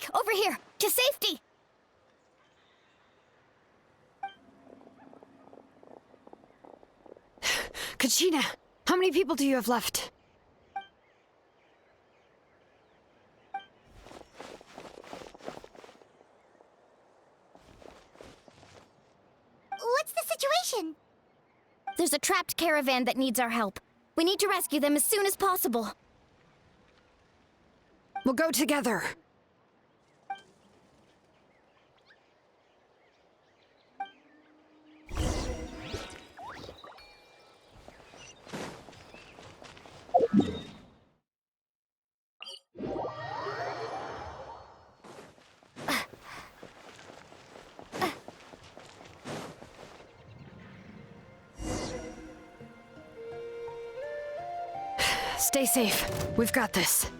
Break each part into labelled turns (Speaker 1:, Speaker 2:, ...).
Speaker 1: Quick, over here! To safety!
Speaker 2: Kachina, how many people do you have left?
Speaker 3: What's the situation?
Speaker 1: There's a trapped caravan that needs our help. We need to rescue them as soon as possible.
Speaker 2: We'll go together. Stay safe. We've got this.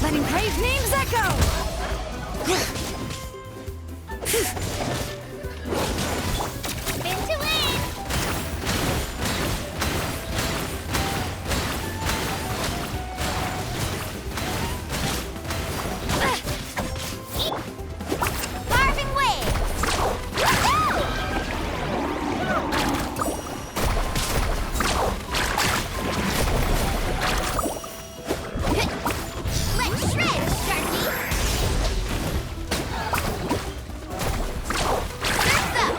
Speaker 2: Letting brave names echo!
Speaker 3: Spin to win! Carving waves! Let's shred, Sharky! Surf's up!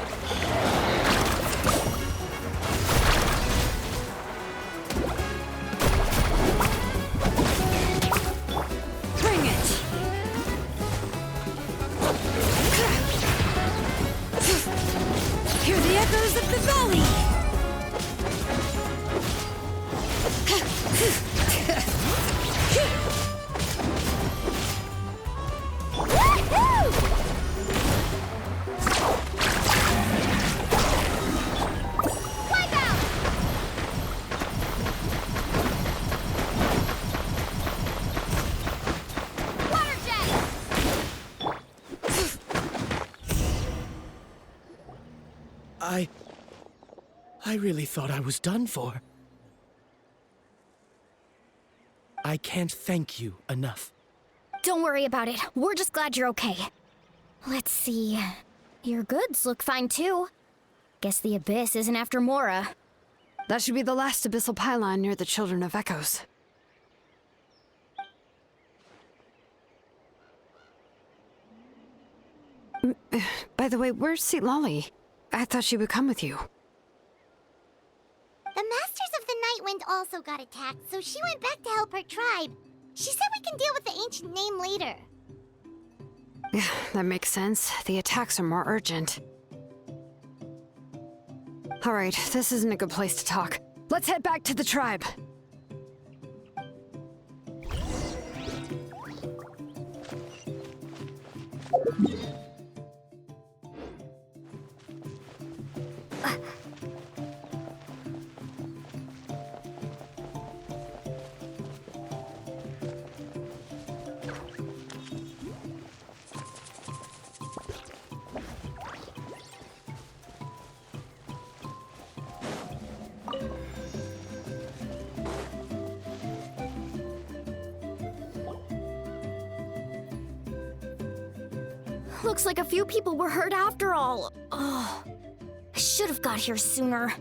Speaker 2: Bring it! Hear the echoes of the valley!
Speaker 3: Woohoo! Wipe out! Water jet!
Speaker 4: I really thought I was done for. I can't thank you enough.
Speaker 1: Don't worry about it. We're just glad you're okay. Let's see. Your goods look fine too. Guess the Abyss isn't after Mora.
Speaker 2: That should be the last abyssal pylon near the Children of Echoes. By the way, where's Lolly? I thought she would come with you.
Speaker 3: The Masters of the Night Wind also got attacked, so she went back to help her tribe. She said we can deal with the ancient name later.
Speaker 2: Yeah, that makes sense. The attacks are more urgent. Alright, this isn't a good place to talk. Let's head back to the tribe.
Speaker 1: Looks like a few people were hurt after all. Oh, I should have got here sooner.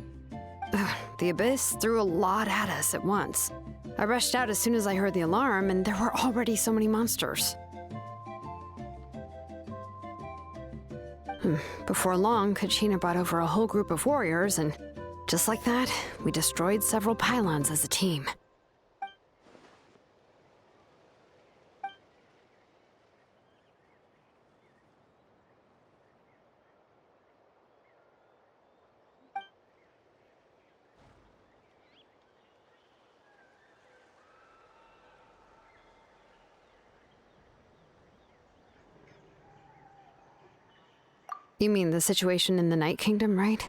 Speaker 2: The Abyss threw a lot at us at once. I rushed out as soon as I heard the alarm, and there were already so many monsters. Before long, Kachina brought over a whole group of warriors, and just like that, we destroyed several pylons as a team. You mean the situation in the Night Kingdom, right?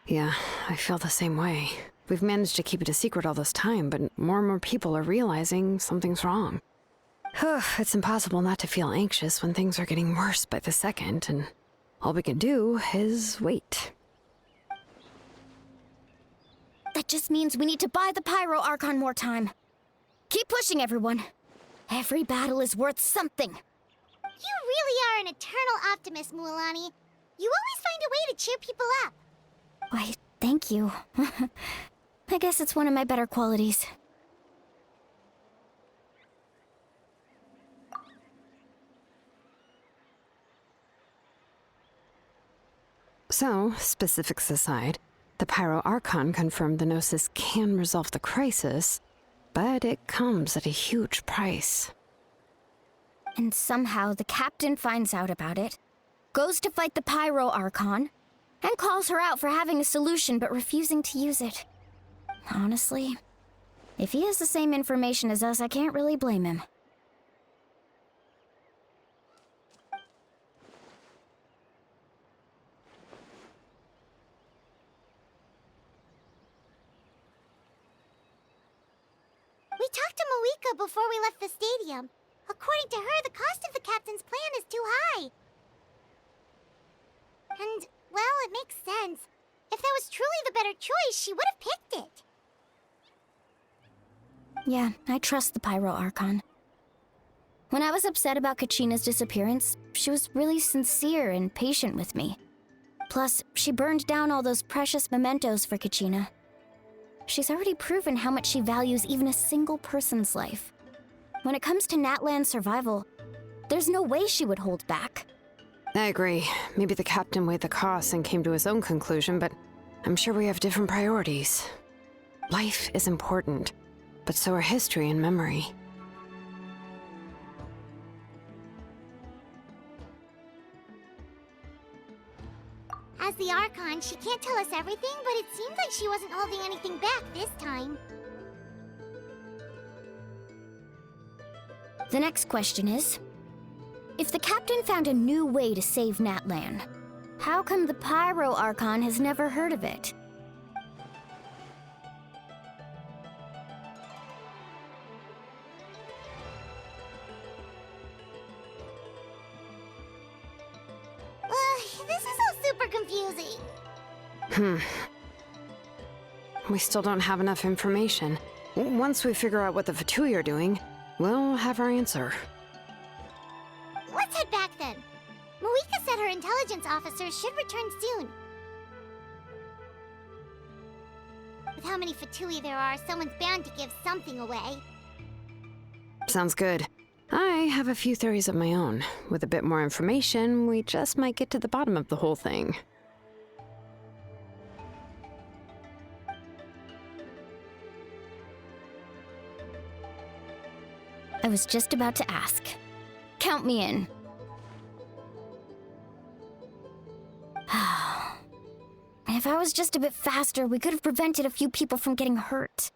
Speaker 2: Yeah, I feel the same way. We've managed to keep it a secret all this time, but more and more people are realizing something's wrong. It's impossible not to feel anxious when things are getting worse by the second, and all we can do is wait.
Speaker 1: That just means we need to buy the Pyro Archon more time. Keep pushing, everyone. Every battle is worth something.
Speaker 3: You really are an eternal optimist, Mualani. You always find a way to cheer people up.
Speaker 1: Why, thank you. I guess it's one of my better qualities.
Speaker 2: So, specifics aside, the Pyro Archon confirmed the Gnosis can resolve the crisis, but it comes at a huge price.
Speaker 1: And somehow the captain finds out about it, goes to fight the Pyro Archon, and calls her out for having a solution but refusing to use it. Honestly, if he has the same information as us, I can't really blame him.
Speaker 3: We talked to Moika before we left the stadium. According to her, the cost of the captain's plan is too high. And, well, it makes sense. If that was truly the better choice, she would have picked it.
Speaker 1: Yeah, I trust the Pyro Archon. When I was upset about Kachina's disappearance, she was really sincere and patient with me. Plus, she burned down all those precious mementos for Kachina. She's already proven how much she values even a single person's life. When it comes to Natlan's survival, there's no way she would hold back.
Speaker 2: I agree. Maybe the captain weighed the costs and came to his own conclusion, but I'm sure we have different priorities. Life is important, but so are history and memory.
Speaker 3: As the Archon, she can't tell us everything, but it seemed like she wasn't holding anything back this time.
Speaker 1: The next question is, if the captain found a new way to save Natlan, how come the Pyro Archon has never heard of it?
Speaker 3: This is all super confusing.
Speaker 2: We still don't have enough information. Once we figure out what the Fatui are doing, we'll have our answer.
Speaker 3: Let's head back then. Moika said her intelligence officer should return soon. With how many Fatui there are, someone's bound to give something away.
Speaker 2: Sounds good. I have a few theories of my own. With a bit more information, we just might get to the bottom of the whole thing.
Speaker 1: I was just about to ask. Count me in. If I was just a bit faster, we could have prevented a few people from getting hurt.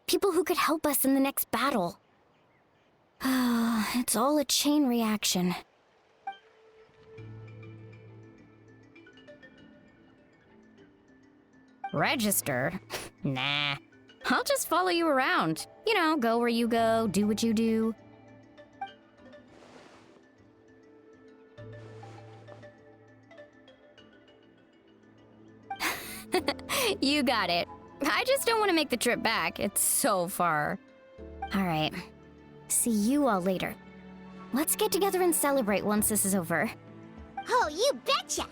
Speaker 1: People who could help us in the next battle. It's all a chain reaction. Register? Nah. I'll just follow you around. You know, go where you go, do what you do. You got it. I just don't want to make the trip back. It's so far. All right. See you all later. Let's get together and celebrate once this is over.
Speaker 3: Oh, you betcha!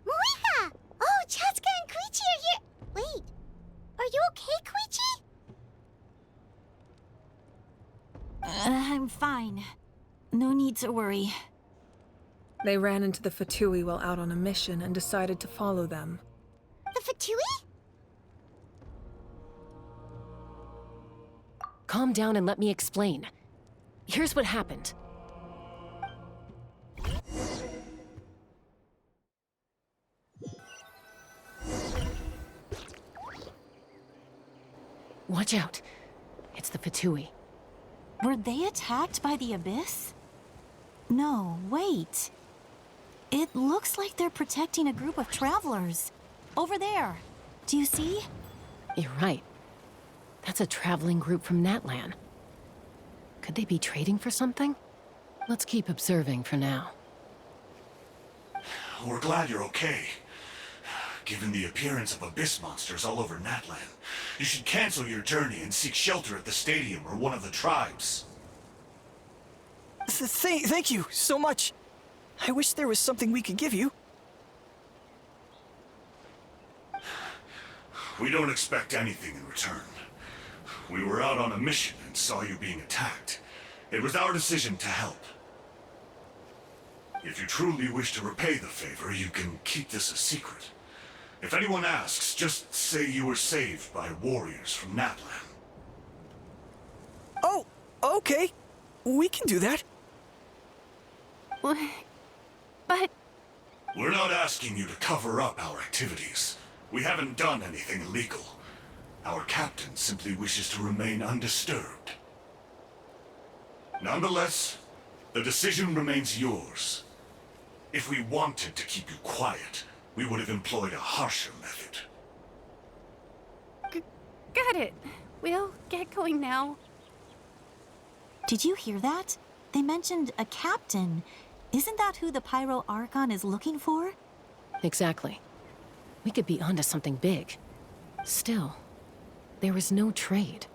Speaker 3: Moika! Oh, Chatsuka and Koichi are here! Wait, are you okay, Koichi?
Speaker 5: I'm fine. No need to worry.
Speaker 6: They ran into the Fatui while out on a mission and decided to follow them.
Speaker 3: The Fatui?
Speaker 7: Calm down and let me explain. Here's what happened. Watch out. It's the Fatui.
Speaker 5: Were they attacked by the Abyss? No, wait. It looks like they're protecting a group of travelers. Over there. Do you see?
Speaker 7: You're right. That's a traveling group from Natlan. Could they be trading for something? Let's keep observing for now.
Speaker 8: We're glad you're okay. Given the appearance of abyss monsters all over Natlan, you should cancel your journey and seek shelter at the stadium or one of the tribes.
Speaker 9: Thank you so much. I wish there was something we could give you.
Speaker 8: We don't expect anything in return. We were out on a mission and saw you being attacked. It was our decision to help. If you truly wish to repay the favor, you can keep this a secret. If anyone asks, just say you were saved by warriors from Natlan.
Speaker 9: Oh, okay. We can do that.
Speaker 5: But...
Speaker 8: We're not asking you to cover up our activities. We haven't done anything illegal. Our captain simply wishes to remain undisturbed. Nonetheless, the decision remains yours. If we wanted to keep you quiet, we would have employed a harsher method.
Speaker 10: Got it. We'll get going now.
Speaker 5: Did you hear that? They mentioned a captain. Isn't that who the Pyro Archon is looking for?
Speaker 7: Exactly. We could be onto something big. Still, there was no trade.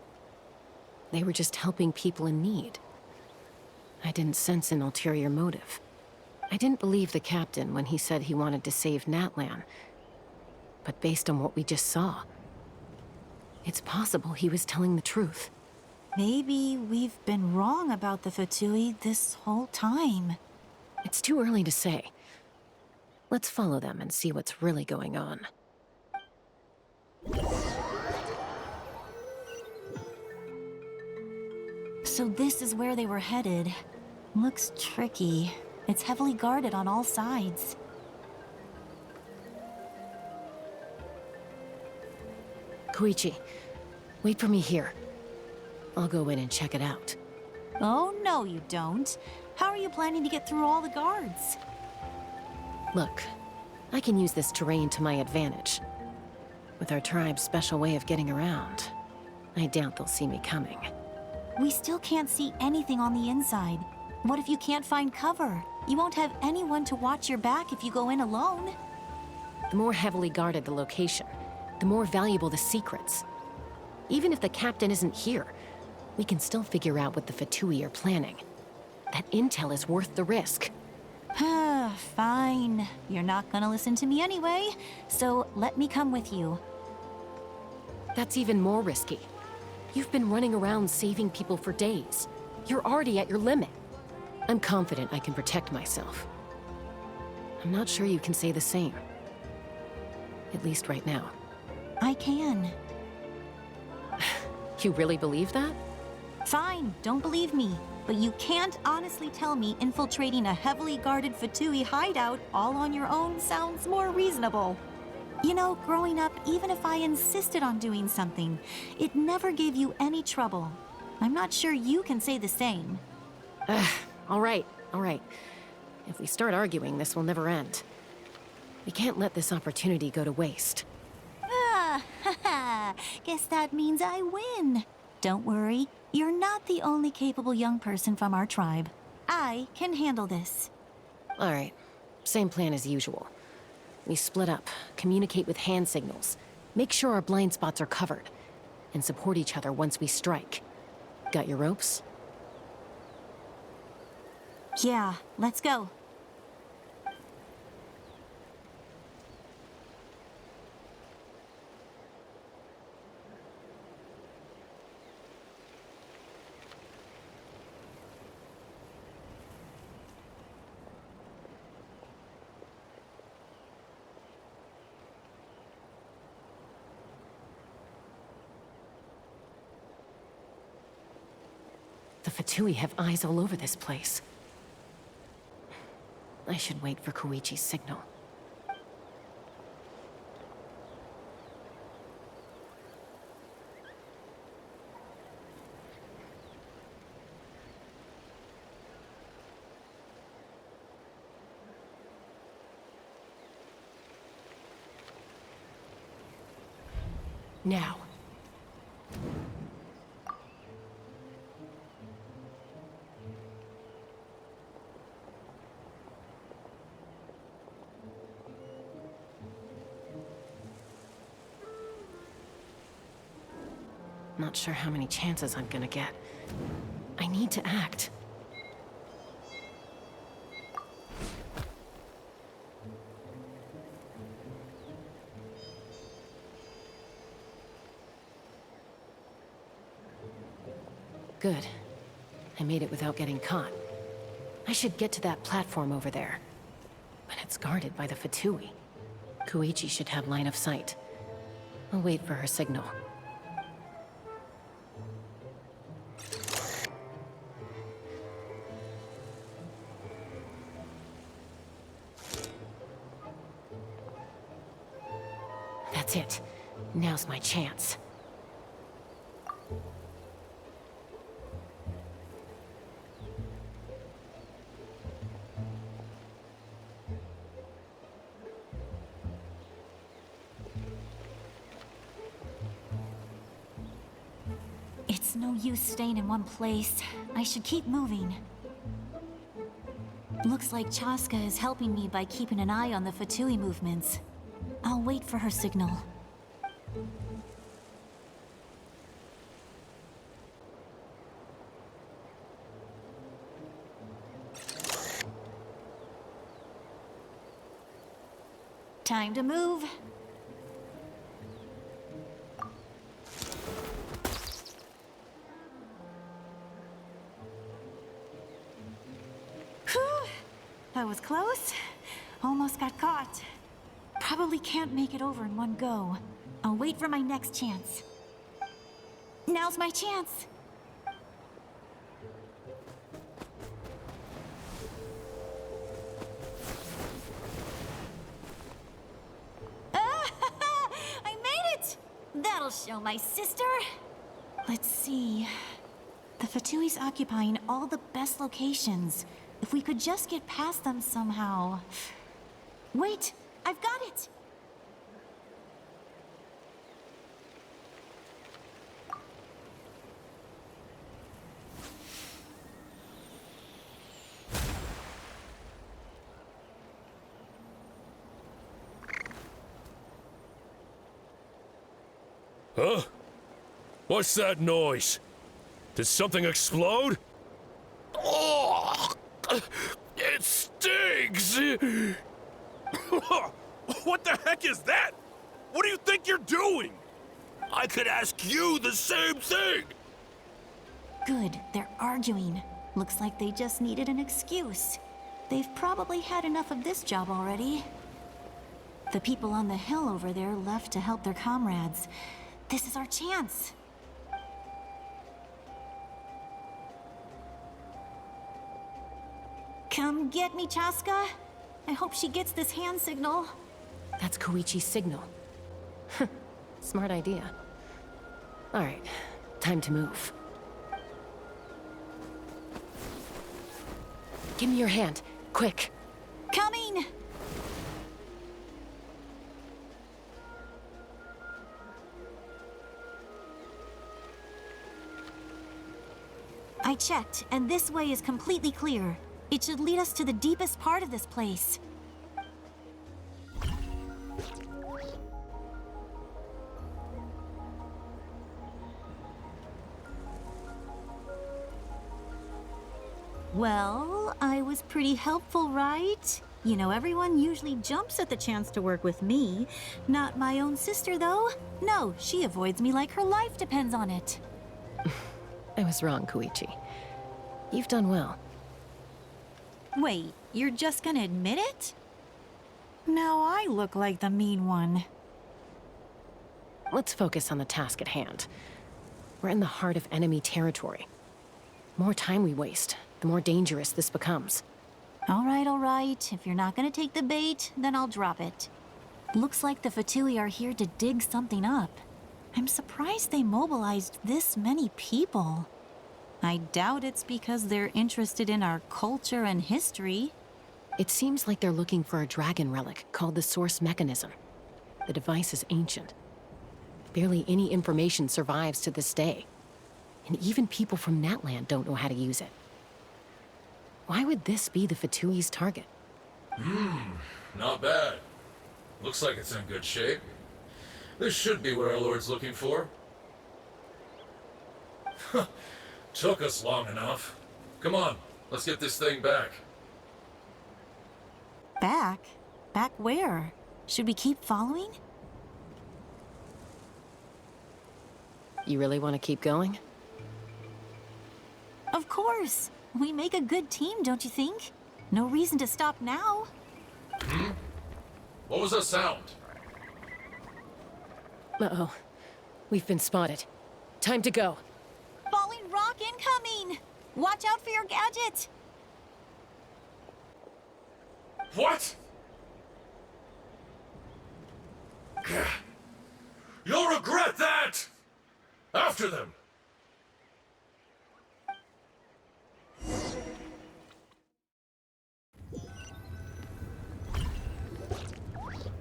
Speaker 7: They were just helping people in need. I didn't sense an ulterior motive. I didn't believe the captain when he said he wanted to save Natlan. But based on what we just saw, it's possible he was telling the truth.
Speaker 5: Maybe we've been wrong about the Fatui this whole time.
Speaker 7: It's too early to say. Let's follow them and see what's really going on.
Speaker 5: So this is where they were headed. Looks tricky. It's heavily guarded on all sides.
Speaker 7: Koichi, wait for me here. I'll go in and check it out.
Speaker 5: Oh, no, you don't. How are you planning to get through all the guards?
Speaker 7: Look, I can use this terrain to my advantage. With our tribe's special way of getting around, I doubt they'll see me coming.
Speaker 5: We still can't see anything on the inside. What if you can't find cover? You won't have anyone to watch your back if you go in alone.
Speaker 7: The more heavily guarded the location, the more valuable the secrets. Even if the captain isn't here, we can still figure out what the Fatui are planning. That intel is worth the risk.
Speaker 5: Fine. You're not gonna listen to me anyway, so let me come with you.
Speaker 7: That's even more risky. You've been running around saving people for days. You're already at your limit. I'm confident I can protect myself. I'm not sure you can say the same. At least right now.
Speaker 5: I can.
Speaker 7: You really believe that?
Speaker 5: Fine, don't believe me. But you can't honestly tell me infiltrating a heavily guarded Fatui hideout all on your own sounds more reasonable. You know, growing up, even if I insisted on doing something, it never gave you any trouble. I'm not sure you can say the same.
Speaker 7: All right. If we start arguing, this will never end. We can't let this opportunity go to waste.
Speaker 5: Guess that means I win. Don't worry, you're not the only capable young person from our tribe. I can handle this.
Speaker 7: All right, same plan as usual. We split up, communicate with hand signals, make sure our blind spots are covered, and support each other once we strike. Got your ropes?
Speaker 5: Yeah, let's go.
Speaker 7: The Fatui have eyes all over this place. I should wait for Koichi's signal. Now. Not sure how many chances I'm gonna get. I need to act. Good. I made it without getting caught. I should get to that platform over there. But it's guarded by the Fatui. Koichi should have line of sight. I'll wait for her signal. That's it. Now's my chance.
Speaker 5: It's no use staying in one place. I should keep moving. Looks like Chaska is helping me by keeping an eye on the Fatui movements. I'll wait for her signal. Time to move. Whew. That was close. Almost got caught. Probably can't make it over in one go. I'll wait for my next chance. Now's my chance. I made it! That'll show my sister. Let's see. The Fatui's occupying all the best locations. If we could just get past them somehow. Wait! I've got it!
Speaker 11: Huh? What's that noise? Did something explode? Oh! It stings!
Speaker 12: What the heck is that? What do you think you're doing?
Speaker 11: I could ask you the same thing!
Speaker 5: Good, they're arguing. Looks like they just needed an excuse. They've probably had enough of this job already. The people on the hill over there left to help their comrades. This is our chance. Come get me, Chaska. I hope she gets this hand signal.
Speaker 7: That's Koichi's signal. Smart idea. All right, time to move. Give me your hand, quick.
Speaker 5: Coming! I checked, and this way is completely clear. It should lead us to the deepest part of this place. Well, I was pretty helpful, right? You know, everyone usually jumps at the chance to work with me. Not my own sister, though. No, she avoids me like her life depends on it.
Speaker 7: I was wrong, Koichi. You've done well.
Speaker 5: Wait, you're just gonna admit it? Now I look like the mean one.
Speaker 7: Let's focus on the task at hand. We're in the heart of enemy territory. The more time we waste, the more dangerous this becomes.
Speaker 5: All right. If you're not gonna take the bait, then I'll drop it. Looks like the Fatui are here to dig something up. I'm surprised they mobilized this many people. I doubt it's because they're interested in our culture and history.
Speaker 7: It seems like they're looking for a dragon relic called the Source Mechanism. The device is ancient. Barely any information survives to this day. And even people from Natland don't know how to use it. Why would this be the Fatuis' target?
Speaker 13: Not bad. Looks like it's in good shape. This should be what our Lord's looking for. Took us long enough. Come on, let's get this thing back.
Speaker 5: Back? Back where? Should we keep following?
Speaker 7: You really want to keep going?
Speaker 5: Of course. We make a good team, don't you think? No reason to stop now.
Speaker 13: What was that sound?
Speaker 7: Uh-oh. We've been spotted. Time to go.
Speaker 5: Falling rock incoming! Watch out for your gadget!
Speaker 13: What? You'll regret that! After them!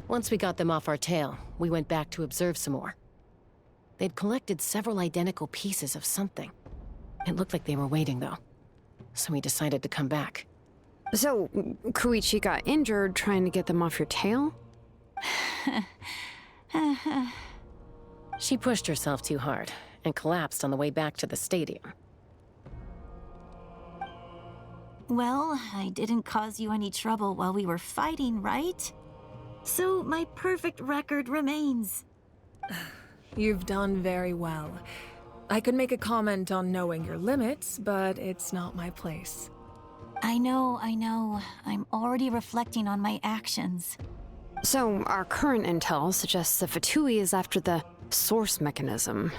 Speaker 7: Once we got them off our tail, we went back to observe some more. They'd collected several identical pieces of something. It looked like they were waiting, though. So we decided to come back.
Speaker 2: So, Koichi got injured trying to get them off your tail?
Speaker 7: She pushed herself too hard and collapsed on the way back to the stadium.
Speaker 5: Well, I didn't cause you any trouble while we were fighting, right? So my perfect record remains.
Speaker 6: You've done very well. I could make a comment on knowing your limits, but it's not my place.
Speaker 5: I know. I'm already reflecting on my actions.
Speaker 2: So, our current intel suggests the Fatui is after the source mechanism.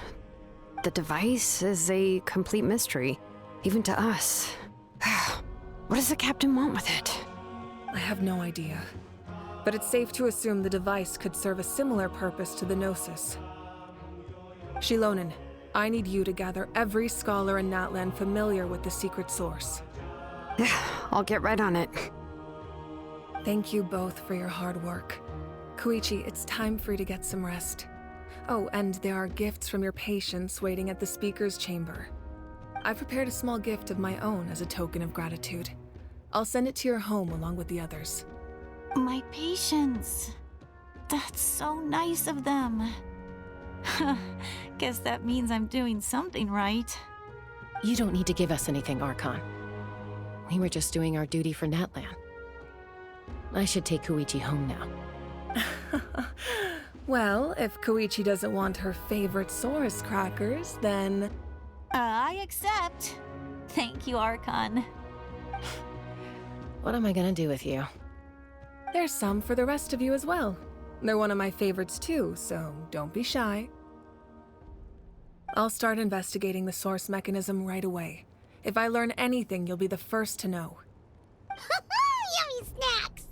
Speaker 2: The device is a complete mystery, even to us. What does the captain want with it?
Speaker 6: I have no idea. But it's safe to assume the device could serve a similar purpose to the Gnosis. Shilonen, I need you to gather every scholar in Natland familiar with the secret source.
Speaker 2: I'll get right on it.
Speaker 6: Thank you both for your hard work. Koichi, it's time for you to get some rest. Oh, and there are gifts from your patients waiting at the speaker's chamber. I've prepared a small gift of my own as a token of gratitude. I'll send it to your home along with the others.
Speaker 5: My patience. That's so nice of them. Guess that means I'm doing something right.
Speaker 7: You don't need to give us anything, Archon. We were just doing our duty for Natland. I should take Koichi home now.
Speaker 6: Well, if Koichi doesn't want her favorite Saurus crackers, then...
Speaker 5: I accept. Thank you, Archon.
Speaker 7: What am I gonna do with you?
Speaker 6: There's some for the rest of you as well. They're one of my favorites too, so don't be shy. I'll start investigating the source mechanism right away. If I learn anything, you'll be the first to know.
Speaker 3: Yummy snacks!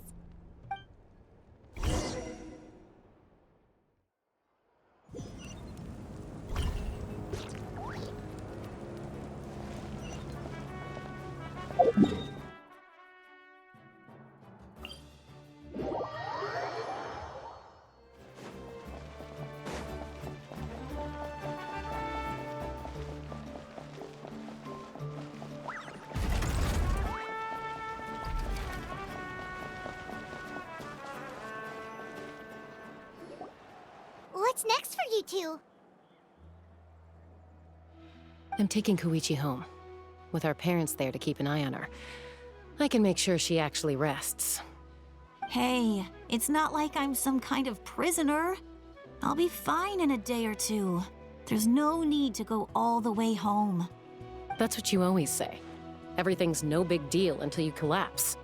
Speaker 3: What's next for you two?
Speaker 7: I'm taking Koichi home. With our parents there to keep an eye on her, I can make sure she actually rests.
Speaker 5: Hey, it's not like I'm some kind of prisoner. I'll be fine in a day or two. There's no need to go all the way home.
Speaker 7: That's what you always say. Everything's no big deal until you collapse.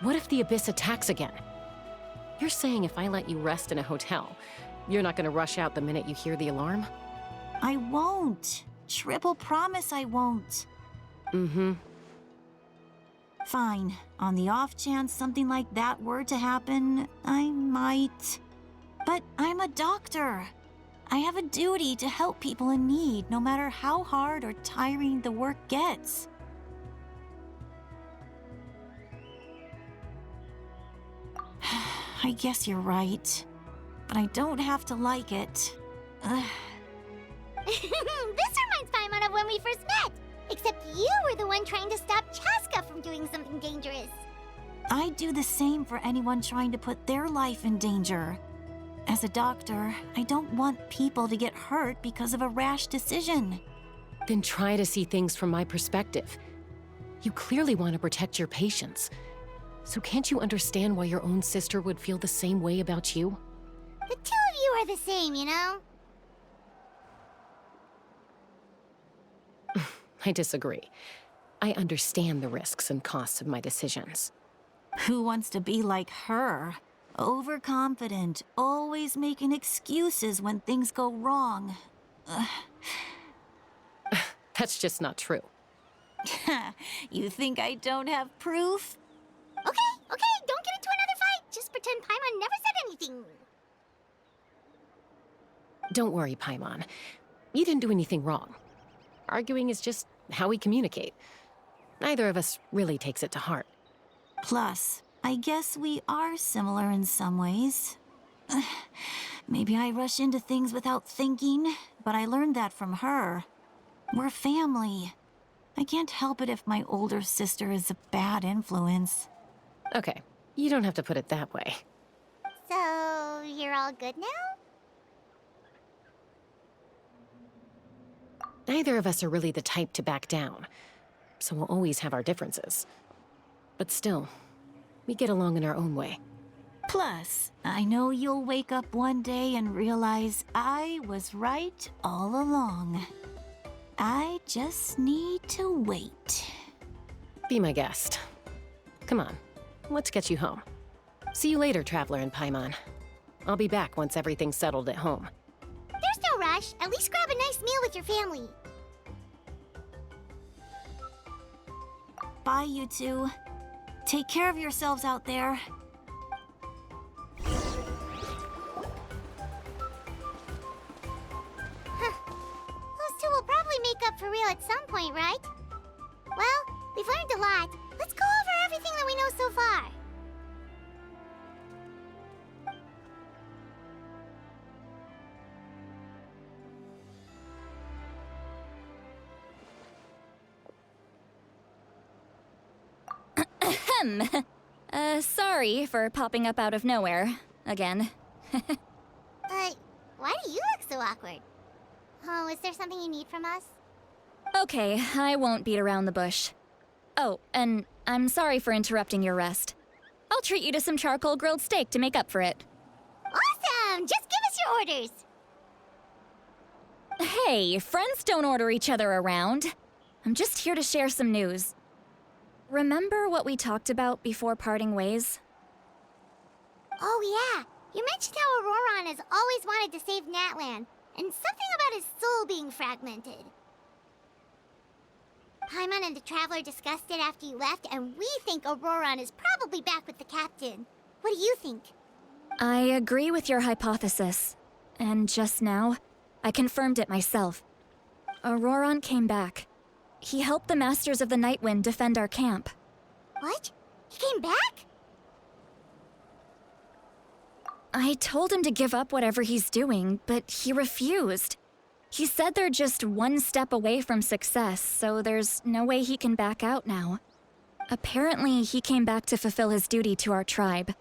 Speaker 7: What if the Abyss attacks again? You're saying if I let you rest in a hotel, you're not gonna rush out the minute you hear the alarm?
Speaker 5: I won't. Triple promise I won't.
Speaker 7: Mm-hmm.
Speaker 5: Fine. On the off chance something like that were to happen, I might. But I'm a doctor. I have a duty to help people in need, no matter how hard or tiring the work gets. I guess you're right. But I don't have to like it.
Speaker 3: This reminds Paimon of when we first met. Except you were the one trying to stop Chaska from doing something dangerous.
Speaker 5: I'd do the same for anyone trying to put their life in danger. As a doctor, I don't want people to get hurt because of a rash decision.
Speaker 7: Then try to see things from my perspective. You clearly want to protect your patients. So can't you understand why your own sister would feel the same way about you?
Speaker 3: The two of you are the same, you know?
Speaker 7: I disagree. I understand the risks and costs of my decisions.
Speaker 5: Who wants to be like her? Overconfident, always making excuses when things go wrong.
Speaker 7: That's just not true.
Speaker 5: You think I don't have proof?
Speaker 3: Okay, don't get into another fight. Just pretend Paimon never said anything.
Speaker 7: Don't worry, Paimon. You didn't do anything wrong. Arguing is just how we communicate. Neither of us really takes it to heart.
Speaker 5: Plus, I guess we are similar in some ways. Maybe I rush into things without thinking, but I learned that from her. We're family. I can't help it if my older sister is a bad influence.
Speaker 7: Okay, you don't have to put it that way.
Speaker 3: So, you're all good now?
Speaker 7: Neither of us are really the type to back down, so we'll always have our differences. But still, we get along in our own way.
Speaker 5: Plus, I know you'll wake up one day and realize I was right all along. I just need to wait.
Speaker 7: Be my guest. Come on, let's get you home. See you later, Traveler and Paimon. I'll be back once everything's settled at home.
Speaker 3: There's no rush. At least grab a nice meal with your family.
Speaker 5: Bye, you two. Take care of yourselves out there.
Speaker 3: Those two will probably make up for real at some point, right? Well, we've learned a lot. Let's go over everything that we know so far.
Speaker 1: Sorry for popping up out of nowhere. Again.
Speaker 3: Why do you look so awkward? Oh, is there something you need from us?
Speaker 1: Okay, I won't beat around the bush. Oh, and I'm sorry for interrupting your rest. I'll treat you to some charcoal grilled steak to make up for it.
Speaker 3: Awesome! Just give us your orders!
Speaker 1: Hey, friends don't order each other around. I'm just here to share some news. Remember what we talked about before parting ways?
Speaker 3: Oh yeah, you mentioned how Auroron has always wanted to save Natlan, and something about his soul being fragmented. Paimon and the Traveler discussed it after you left, and we think Auroron is probably back with the captain. What do you think?
Speaker 1: I agree with your hypothesis. And just now, I confirmed it myself. Auroron came back. He helped the Masters of the Nightwind defend our camp.
Speaker 3: What? He came back?
Speaker 1: I told him to give up whatever he's doing, but he refused. He said they're just one step away from success, so there's no way he can back out now. Apparently, he came back to fulfill his duty to our tribe.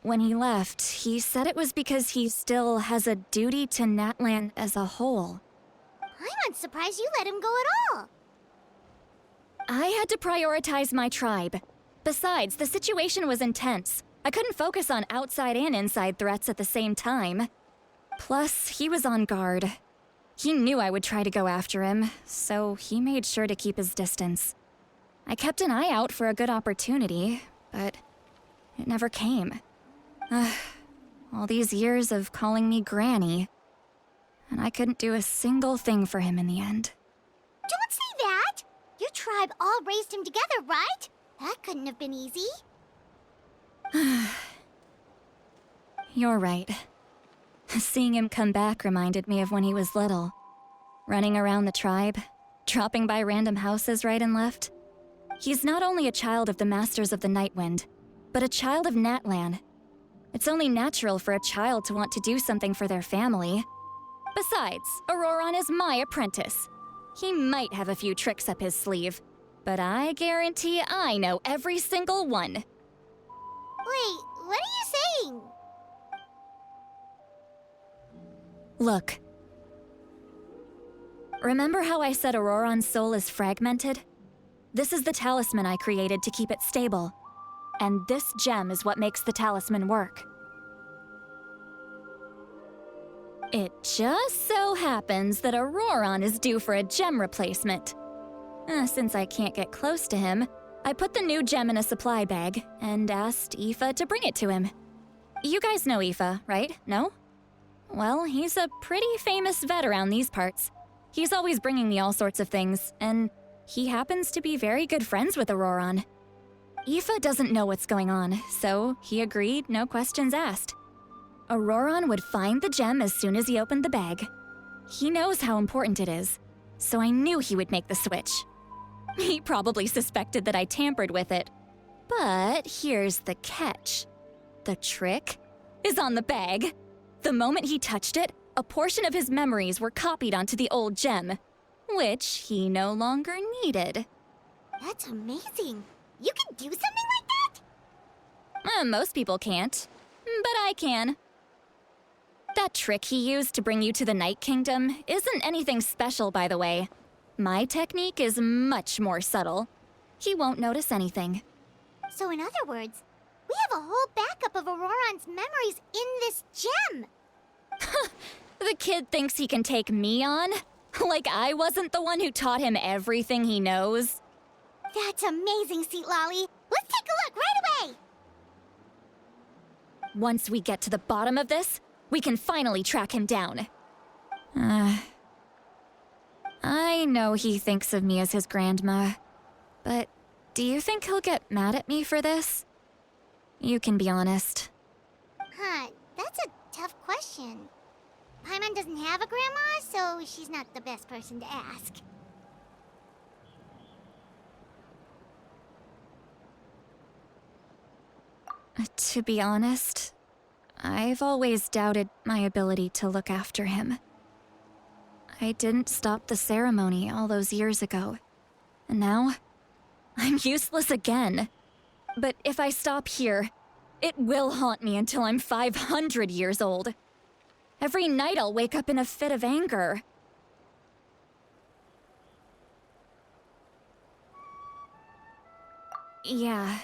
Speaker 1: When he left, he said it was because he still has a duty to Natlan as a whole.
Speaker 3: I'm surprised you let him go at all.
Speaker 1: I had to prioritize my tribe. Besides, the situation was intense. I couldn't focus on outside and inside threats at the same time. Plus, he was on guard. He knew I would try to go after him, so he made sure to keep his distance. I kept an eye out for a good opportunity, but it never came. All these years of calling me Granny, and I couldn't do a single thing for him in the end.
Speaker 3: Don't say that! Your tribe all raised him together, right? That couldn't have been easy.
Speaker 1: You're right. Seeing him come back reminded me of when he was little. Running around the tribe, dropping by random houses right and left. He's not only a child of the Masters of the Nightwind, but a child of Natlan. It's only natural for a child to want to do something for their family.
Speaker 14: Besides, Auroron is my apprentice. He might have a few tricks up his sleeve, but I guarantee I know every single one.
Speaker 3: Wait, what are you saying?
Speaker 14: Look. Remember how I said Auroron's soul is fragmented? This is the talisman I created to keep it stable. And this gem is what makes the talisman work. It just so happens that Auroron is due for a gem replacement. Since I can't get close to him, I put the new gem in a supply bag and asked Aoife to bring it to him. You guys know Aoife, right? No? Well, he's a pretty famous vet around these parts. He's always bringing me all sorts of things, and he happens to be very good friends with Auroron. Aoife doesn't know what's going on, so he agreed, no questions asked. Auroron would find the gem as soon as he opened the bag. He knows how important it is, so I knew he would make the switch. He probably suspected that I tampered with it. But here's the catch. The trick is on the bag. The moment he touched it, a portion of his memories were copied onto the old gem, which he no longer needed.
Speaker 3: That's amazing. You can do something like that?
Speaker 14: Most people can't, but I can. That trick he used to bring you to the Night Kingdom isn't anything special, by the way. My technique is much more subtle. He won't notice anything.
Speaker 3: So in other words, we have a whole backup of Auroron's memories in this gem.
Speaker 14: The kid thinks he can take me on? Like I wasn't the one who taught him everything he knows?
Speaker 3: That's amazing, Seat Lolly. Let's take a look right away.
Speaker 14: Once we get to the bottom of this, we can finally track him down. I know he thinks of me as his grandma, but do you think he'll get mad at me for this? You can be honest.
Speaker 3: That's a tough question. Paimon doesn't have a grandma, so she's not the best person to ask.
Speaker 14: To be honest, I've always doubted my ability to look after him. I didn't stop the ceremony all those years ago, and now I'm useless again. But if I stop here, it will haunt me until I'm 500 years old. Every night I'll wake up in a fit of anger. Yeah,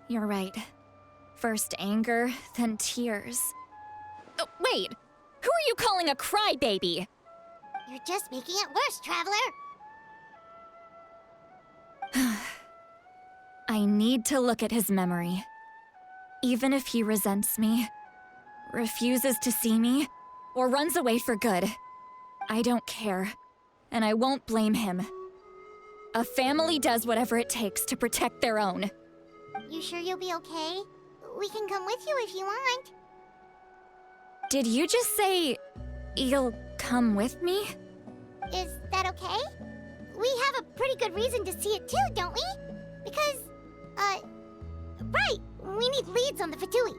Speaker 14: you're right. First anger, then tears. Oh, wait! Who are you calling a crybaby?
Speaker 3: You're just making it worse, Traveler!
Speaker 14: I need to look at his memory. Even if he resents me, refuses to see me, or runs away for good, I don't care, and I won't blame him. A family does whatever it takes to protect their own.
Speaker 3: You sure you'll be okay? We can come with you if you want.
Speaker 14: Did you just say you'll come with me?
Speaker 3: Is that okay? We have a pretty good reason to see it too, don't we? Because, right, we need leads on the Fatui.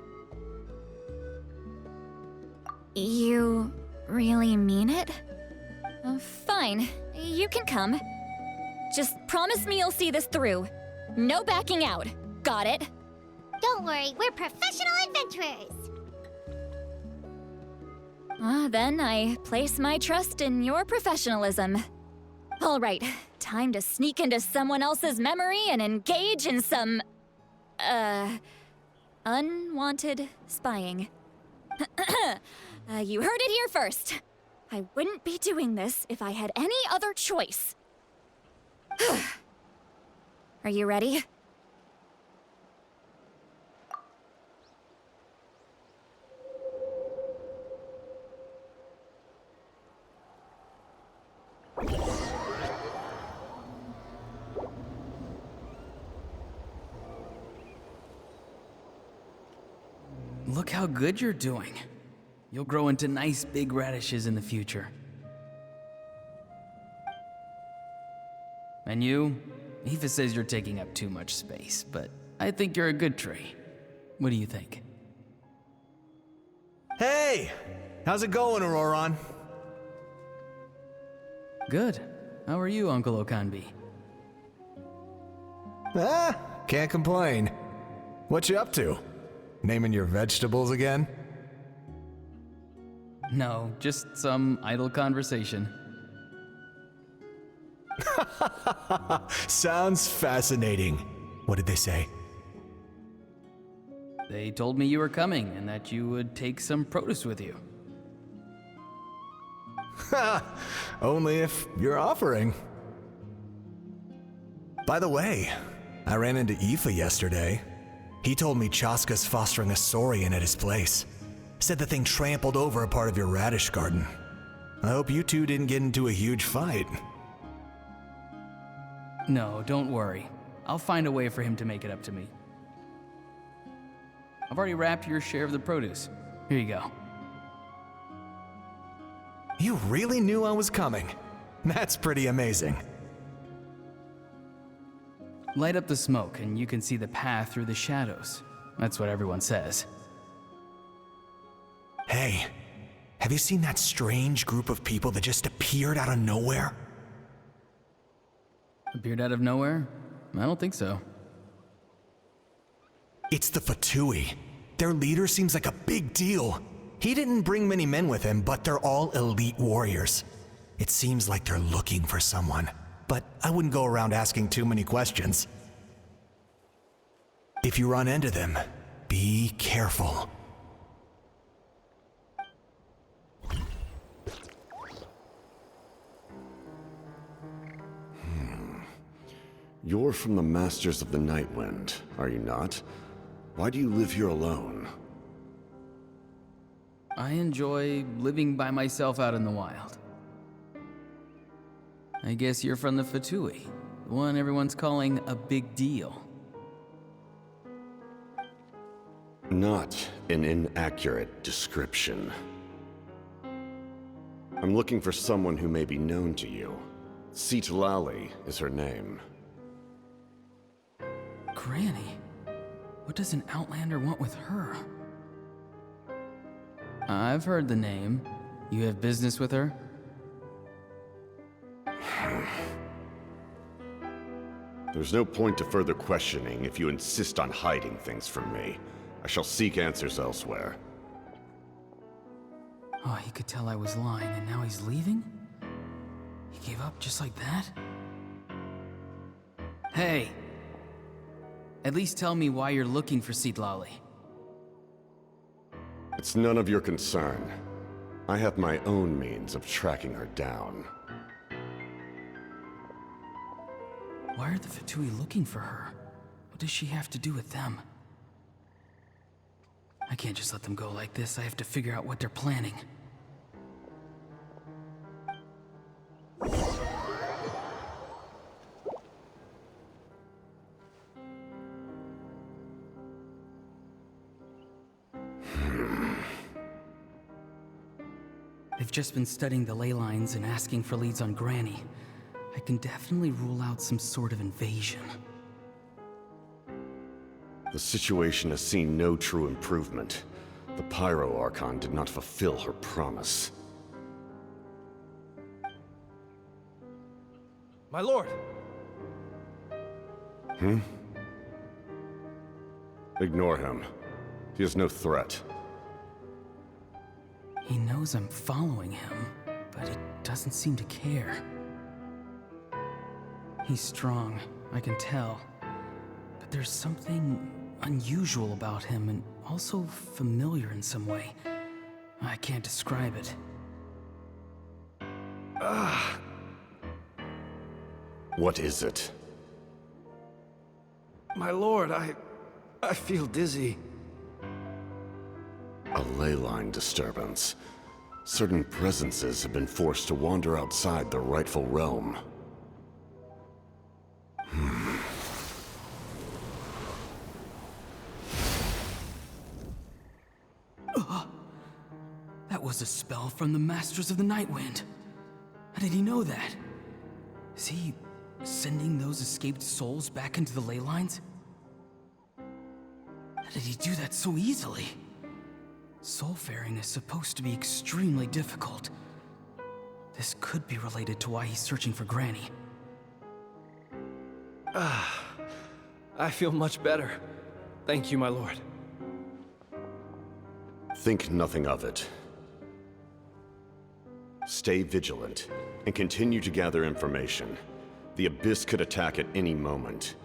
Speaker 14: You really mean it? Oh, fine, you can come. Just promise me you'll see this through. No backing out. Got it?
Speaker 3: Don't worry, we're professional adventurers.
Speaker 14: Then I place my trust in your professionalism. All right, time to sneak into someone else's memory and engage in some, unwanted spying. You heard it here first. I wouldn't be doing this if I had any other choice. Are you ready?
Speaker 15: Look how good you're doing. You'll grow into nice big radishes in the future. And you? Aoife says you're taking up too much space, but I think you're a good tree. What do you think?
Speaker 16: Hey! How's it going, Auroron?
Speaker 15: Good. How are you, Uncle Okanbi?
Speaker 16: Can't complain. What you up to? Naming your vegetables again?
Speaker 15: No, just some idle conversation.
Speaker 16: Sounds fascinating. What did they say?
Speaker 15: They told me you were coming and that you would take some produce with you.
Speaker 16: Only if you're offering. By the way, I ran into Aoife yesterday. He told me Chaska's fostering a saurian at his place. Said the thing trampled over a part of your radish garden. I hope you two didn't get into a huge fight.
Speaker 15: No, don't worry. I'll find a way for him to make it up to me. I've already wrapped your share of the produce. Here you go.
Speaker 16: You really knew I was coming. That's pretty amazing.
Speaker 15: Light up the smoke and you can see the path through the shadows. That's what everyone says.
Speaker 16: Hey, have you seen that strange group of people that just appeared out of nowhere?
Speaker 15: Appeared out of nowhere? I don't think so.
Speaker 16: It's the Fatui. Their leader seems like a big deal. He didn't bring many men with him, but they're all elite warriors. It seems like they're looking for someone, but I wouldn't go around asking too many questions. If you run into them, be careful.
Speaker 17: You're from the Masters of the Nightwind, are you not? Why do you live here alone?
Speaker 15: I enjoy living by myself out in the wild. I guess you're from the Fatui, the one everyone's calling a big deal.
Speaker 17: Not an inaccurate description. I'm looking for someone who may be known to you. Citlali is her name.
Speaker 15: Granny? What does an Outlander want with her? I've heard the name. You have business with her?
Speaker 17: There's no point to further questioning if you insist on hiding things from me. I shall seek answers elsewhere.
Speaker 15: Oh, he could tell I was lying and now he's leaving? He gave up just like that? Hey! At least tell me why you're looking for Citlali.
Speaker 17: It's none of your concern. I have my own means of tracking her down.
Speaker 15: Why are the Fatui looking for her? What does she have to do with them? I can't just let them go like this. I have to figure out what they're planning. They've just been studying the ley lines and asking for leads on Granny. I can definitely rule out some sort of invasion.
Speaker 17: The situation has seen no true improvement. The Pyro Archon did not fulfill her promise.
Speaker 9: My lord!
Speaker 17: Ignore him. He is no threat.
Speaker 15: He knows I'm following him, but he doesn't seem to care. He's strong, I can tell. But there's something unusual about him and also familiar in some way. I can't describe it.
Speaker 17: What is it?
Speaker 9: My lord, I feel dizzy.
Speaker 17: A ley line disturbance. Certain presences have been forced to wander outside their rightful realm.
Speaker 15: That was a spell from the Masters of the Nightwind. How did he know that? Is he sending those escaped souls back into the ley lines? How did he do that so easily? Soulfaring is supposed to be extremely difficult. This could be related to why he's searching for Granny.
Speaker 9: I feel much better. Thank you, my lord.
Speaker 17: Think nothing of it. Stay vigilant, and continue to gather information. The Abyss could attack at any moment.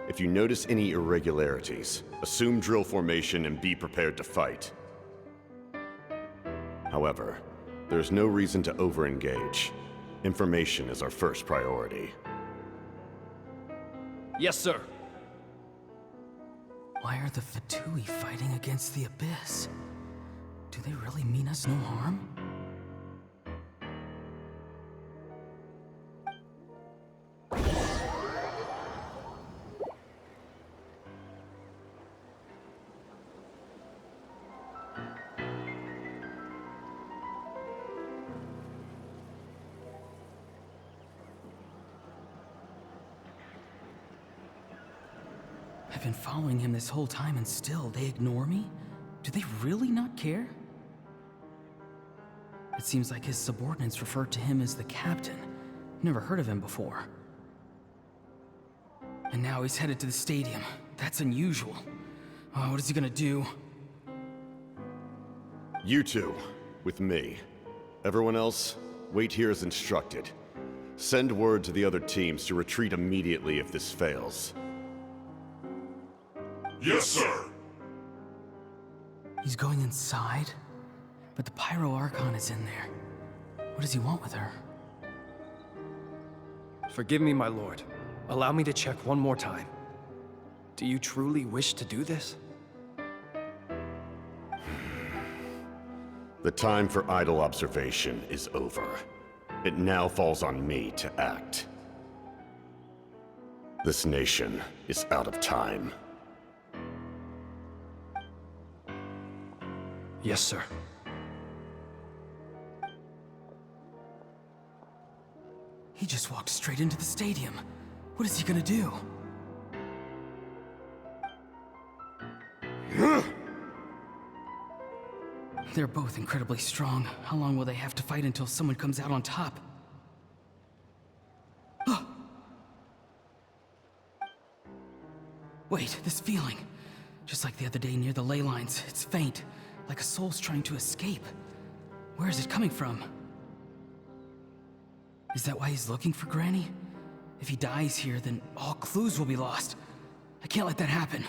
Speaker 17: If you notice any irregularities, assume drill formation and be prepared to fight. However, there's no reason to over-engage. Information is our first priority.
Speaker 9: Yes, sir.
Speaker 15: Why are the Fatui fighting against the Abyss? Do they really mean us no harm? I've been following him this whole time and still they ignore me? Do they really not care? It seems like his subordinates refer to him as the captain. Never heard of him before. And now he's headed to the stadium. That's unusual. Oh, what is he gonna do?
Speaker 17: You two, with me. Everyone else, wait here as instructed. Send word to the other teams to retreat immediately if this fails.
Speaker 8: Yes, sir!
Speaker 15: He's going inside? But the Pyro Archon is in there. What does he want with her?
Speaker 9: Forgive me, my lord. Allow me to check one more time. Do you truly wish to do this?
Speaker 17: The time for idle observation is over. It now falls on me to act. This nation is out of time.
Speaker 9: Yes, sir.
Speaker 15: He just walked straight into the stadium. What is he gonna do? They're both incredibly strong. How long will they have to fight until someone comes out on top? Wait, this feeling. Just like the other day near the ley lines, it's faint, like a soul's trying to escape. Where is it coming from? Is that why he's looking for Granny? If he dies here, then all clues will be lost. I can't let that happen.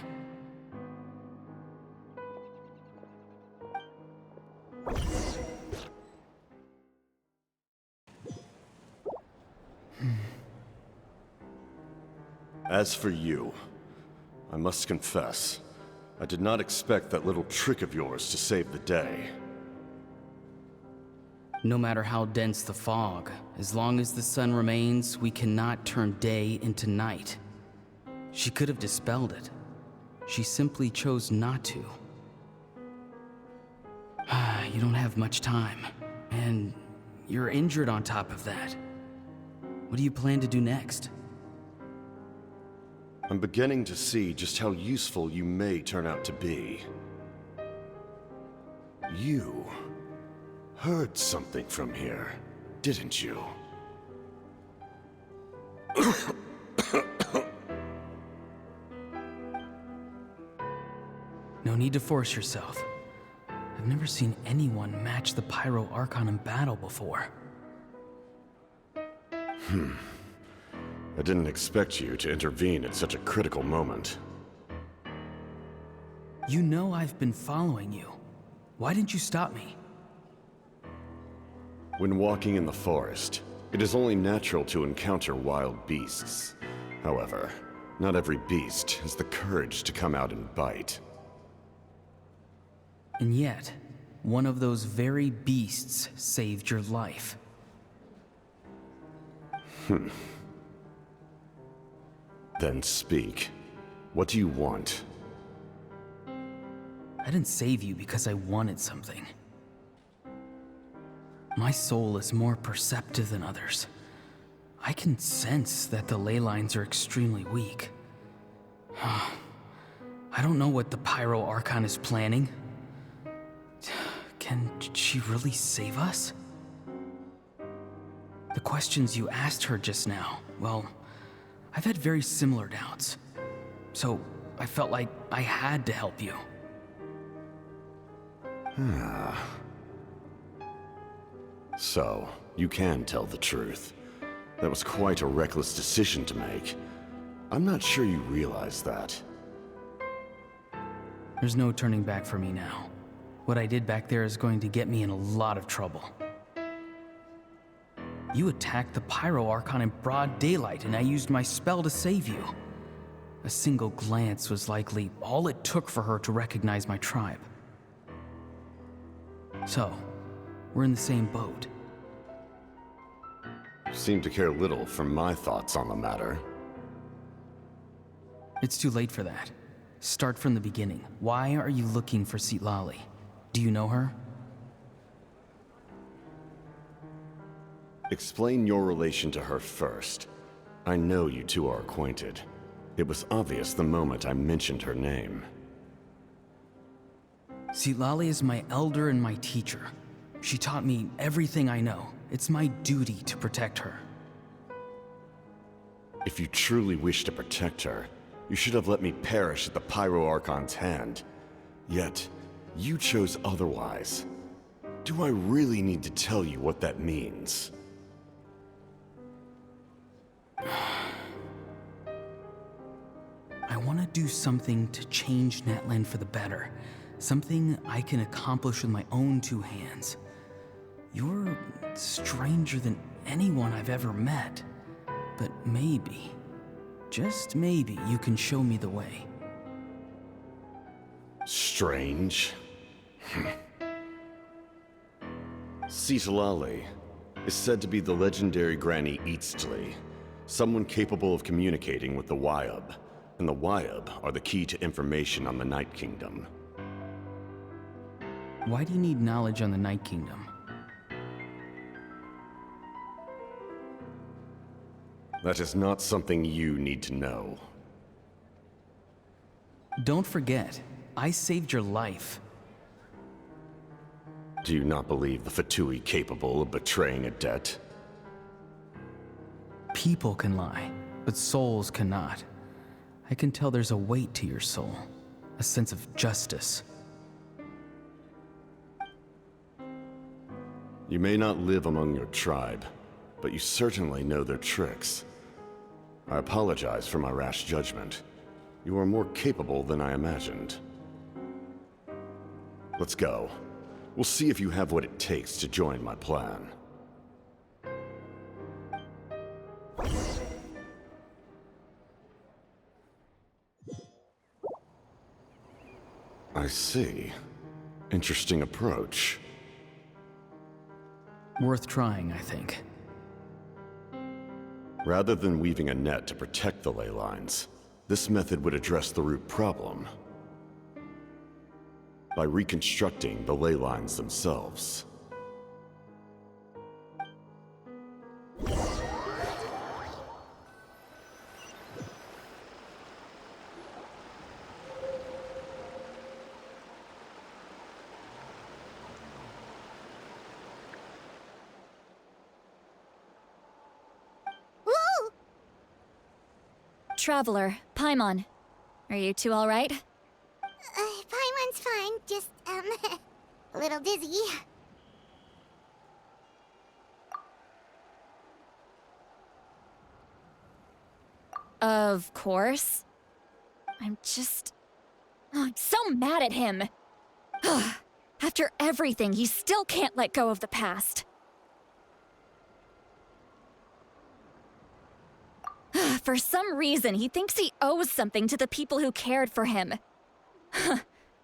Speaker 17: As for you, I must confess, I did not expect that little trick of yours to save the day.
Speaker 15: No matter how dense the fog, as long as the sun remains, we cannot turn day into night. She could have dispelled it. She simply chose not to. You don't have much time, and you're injured on top of that. What do you plan to do next?
Speaker 17: I'm beginning to see just how useful you may turn out to be. You heard something from here, didn't you?
Speaker 15: No need to force yourself. I've never seen anyone match the Pyro Archon in battle before.
Speaker 17: I didn't expect you to intervene at such a critical moment.
Speaker 15: You know I've been following you. Why didn't you stop me?
Speaker 17: When walking in the forest, it is only natural to encounter wild beasts. However, not every beast has the courage to come out and bite.
Speaker 15: And yet, one of those very beasts saved your life.
Speaker 17: Then speak. What do you want?
Speaker 15: I didn't save you because I wanted something. My soul is more perceptive than others. I can sense that the ley lines are extremely weak. I don't know what the Pyro Archon is planning. Can she really save us? questions you asked her just now, well, I've had very similar doubts. So I felt like I had to help you.
Speaker 17: So, you can tell the truth. That was quite a reckless decision to make. I'm not sure you realize that.
Speaker 15: There's no turning back for me now. What I did back there is going to get me in a lot of trouble. You attacked the Pyro Archon in broad daylight, and I used my spell to save you. A single glance was likely all it took for her to recognize my tribe. So, we're in the same boat.
Speaker 17: You seem to care little for my thoughts on the matter.
Speaker 15: It's too late for that. Start from the beginning. Why are you looking for Citlali? Do you know her?
Speaker 17: Explain your relation to her first. I know you two are acquainted. It was obvious the moment I mentioned her name.
Speaker 15: Citlali is my elder and my teacher. She taught me everything I know. It's my duty to protect her.
Speaker 17: If you truly wish to protect her, you should have let me perish at the Pyro Archon's hand. Yet, you chose otherwise. Do I really need to tell you what that means?
Speaker 15: I want to do something to change Natlan for the better. Something I can accomplish with my own two hands. You're stranger than anyone I've ever met. But maybe, just maybe, you can show me the way.
Speaker 17: Strange. Citlali is said to be the legendary Granny Eastly, someone capable of communicating with the Wyub, and the Wyub are the key to information on the Night Kingdom.
Speaker 15: Why do you need knowledge on the Night Kingdom?
Speaker 17: That is not something you need to know.
Speaker 15: Don't forget, I saved your life.
Speaker 17: Do you not believe the Fatui capable of betraying a debt?
Speaker 15: People can lie, but souls cannot. I can tell there's a weight to your soul, a sense of justice.
Speaker 17: You may not live among your tribe, but you certainly know their tricks. I apologize for my rash judgment. You are more capable than I imagined. Let's go. We'll see if you have what it takes to join my plan. I see. Interesting approach.
Speaker 15: Worth trying, I think.
Speaker 17: Rather than weaving a net to protect the ley lines, this method would address the root problem by reconstructing the ley lines themselves.
Speaker 14: Traveler, Paimon. Are you two all right?
Speaker 3: Paimon's fine, just, a little dizzy.
Speaker 14: Of course. I'm so mad at him. After everything, he still can't let go of the past. For some reason, he thinks he owes something to the people who cared for him.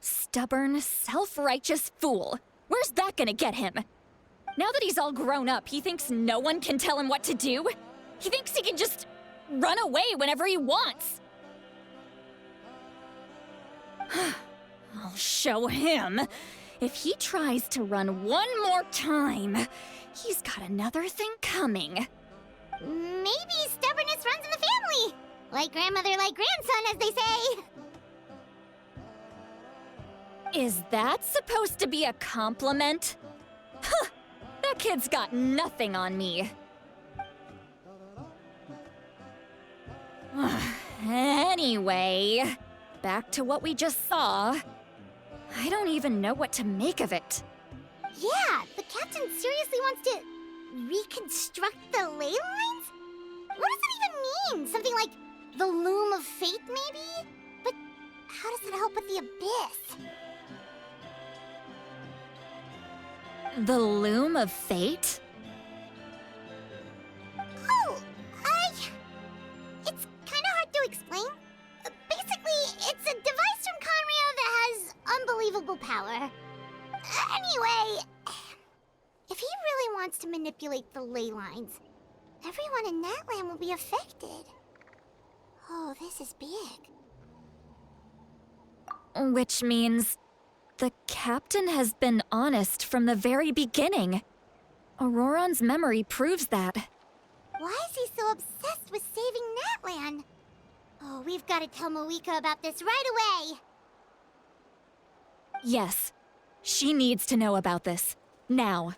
Speaker 14: Stubborn, self-righteous fool. Where's that gonna get him? Now that he's all grown up, he thinks no one can tell him what to do? He thinks he can just run away whenever he wants. I'll show him. If he tries to run one more time, he's got another thing coming.
Speaker 3: Maybe stubbornness runs in the family! Like grandmother, like grandson, as they say!
Speaker 14: Is that supposed to be a compliment? Huh! That kid's got nothing on me. Anyway, back to what we just saw. I don't even know what to make of it.
Speaker 3: Yeah, the captain seriously wants to reconstruct the ley lines? What does it even mean? Something like the loom of fate, maybe? But how does it help with the abyss?
Speaker 14: The loom of fate?
Speaker 3: Oh, it's kind of hard to explain. Basically, it's a device from Conrio that has unbelievable power. Anyway, if he really wants to manipulate the ley lines, everyone in Natlan will be affected. Oh, this is big.
Speaker 14: Which means the captain has been honest from the very beginning. Auroron's memory proves that.
Speaker 3: Why is he so obsessed with saving Natlan? Oh, we've got to tell Moeka about this right away.
Speaker 14: Yes, she needs to know about this. Now.